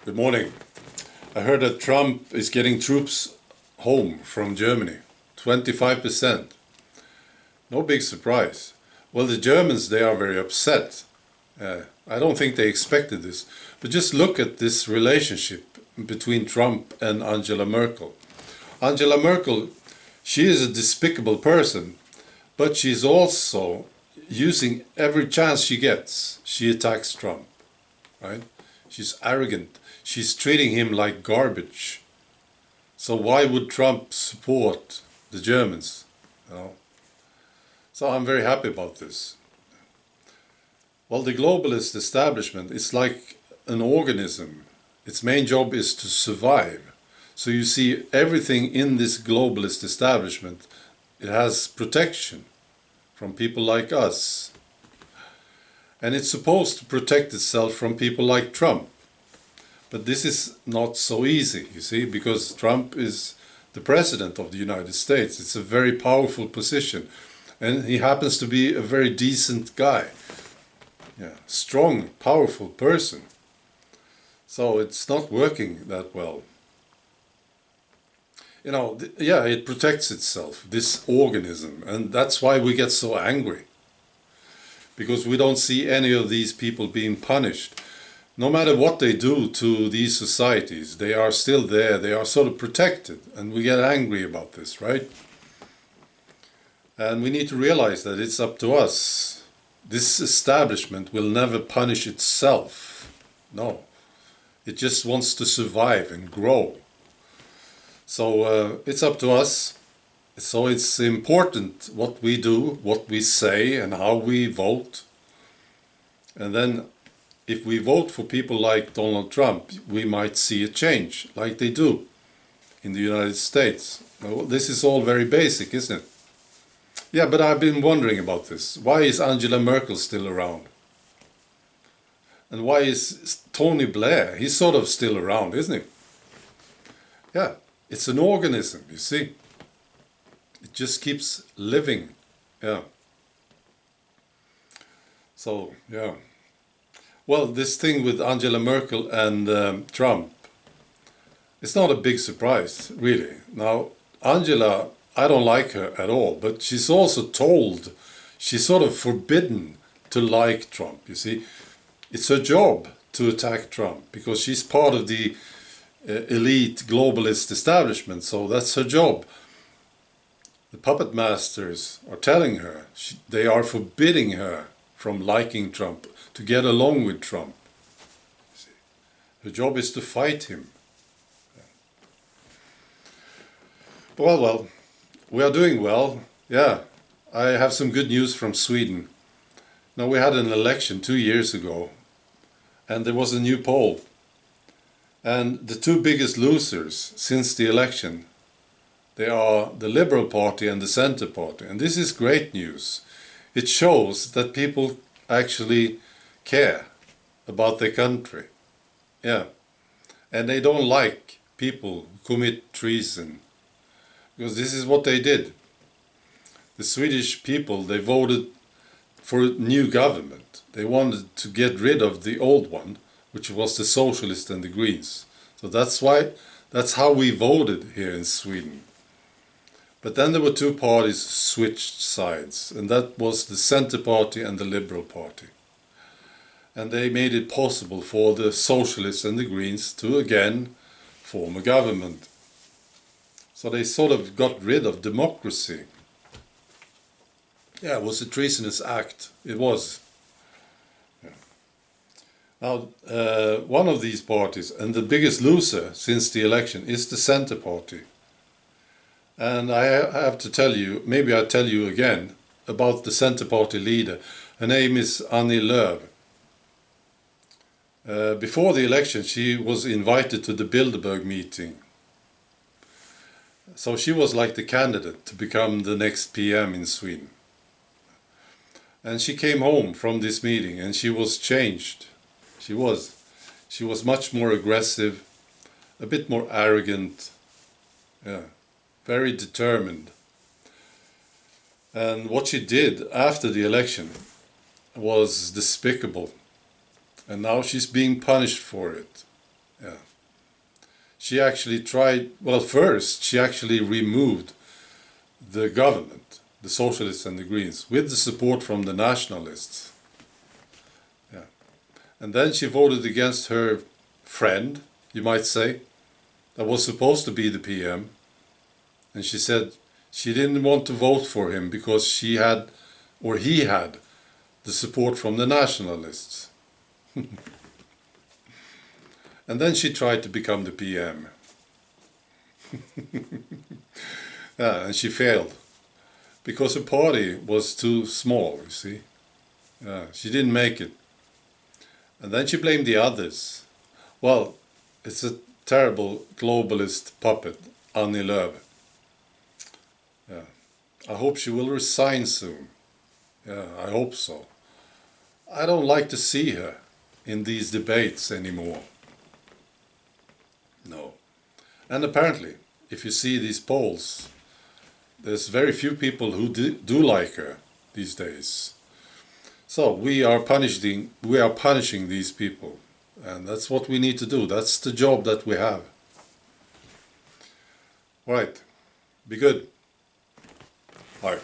Good morning. I heard that Trump is getting troops home from Germany. 25%. No big surprise. Well, the Germans, they are very upset. I don't think they expected this. But just look at this relationship between Trump and Angela Merkel. Angela Merkel, she is a despicable person, but she's also using every chance she gets. She attacks Trump, right? She's arrogant. She's treating him like garbage. So why would Trump support the Germans? You know? So I'm very happy about this. Well, the globalist establishment is like an organism. Its main job is to survive. So you see everything in this globalist establishment, it has protection from people like us. And it's supposed to protect itself from people like Trump. But this is not so easy, you see, because Trump is the president of the United States. It's a very powerful position. And he happens to be a very decent guy. Yeah, strong, powerful person. So it's not working that well. You know, it protects itself, this organism. And that's why we get so angry. Because we don't see any of these people being punished. No matter what they do to these societies, they are still there, they are sort of protected, and we get angry about this, right? And we need to realize that it's up to us. This establishment will never punish itself. No. It just wants to survive and grow. So it's up to us. So it's important what we do, what we say, and how we vote. And then if we vote for people like Donald Trump, we might see a change, like they do in the United States. Well, this is all very basic, isn't it? Yeah, but I've been wondering about this. Why is Angela Merkel still around? And why is Tony Blair? He's sort of still around, isn't he? Yeah, it's an organism, you see. It just keeps living. Yeah. So, yeah. Well, this thing with Angela Merkel and Trump, it's not a big surprise, really. Now, Angela, I don't like her at all, but she's also told, she's sort of forbidden to like Trump, you see. It's her job to attack Trump because she's part of the elite globalist establishment, so that's her job. The puppet masters are telling her, they are forbidding her from liking Trump, to get along with Trump. Her job is to fight him. Well, we are doing well. Yeah, I have some good news from Sweden. Now, we had an election 2 years ago, and there was a new poll. And the two biggest losers since the election, they are the Liberal Party and the Center Party. And this is great news. It shows that people actually care about their country. Yeah. And they don't like people who commit treason. Because this is what they did. The Swedish people, they voted for a new government. They wanted to get rid of the old one, which was the Socialists and the Greens. So that's how we voted here in Sweden. But then there were two parties switched sides, and that was the Center Party and the Liberal Party. And they made it possible for the Socialists and the Greens to again form a government. So they sort of got rid of democracy. Yeah, it was a treasonous act. It was. Yeah. Now, one of these parties, and the biggest loser since the election, is the Center Party. And I have to tell you, maybe I'll tell you again, about the Center Party leader. Her name is Annie Lööf. Before the election, she was invited to the Bilderberg meeting. So she was like the candidate to become the next PM in Sweden. And she came home from this meeting and she was changed. She was much more aggressive, a bit more arrogant, yeah, very determined. And what she did after the election was despicable. And now she's being punished for it. Yeah. She actually tried, well, first she actually removed the government, the Socialists and the Greens, with the support from the Nationalists. Yeah. And then she voted against her friend, you might say, that was supposed to be the PM. And she said she didn't want to vote for him because she had, or he had, the support from the Nationalists. And then she tried to become the PM. Yeah, and she failed. Because her party was too small, you see. Yeah, she didn't make it. And then she blamed the others. Well, it's a terrible globalist puppet, Annie Lööf. Yeah. I hope she will resign soon. Yeah, I hope so. I don't like to see her in these debates anymore. No. And apparently, if you see these polls, there's very few people who do like her these days. So we are punishing these people. And that's what we need to do. That's the job that we have. Right. Be good. Bye.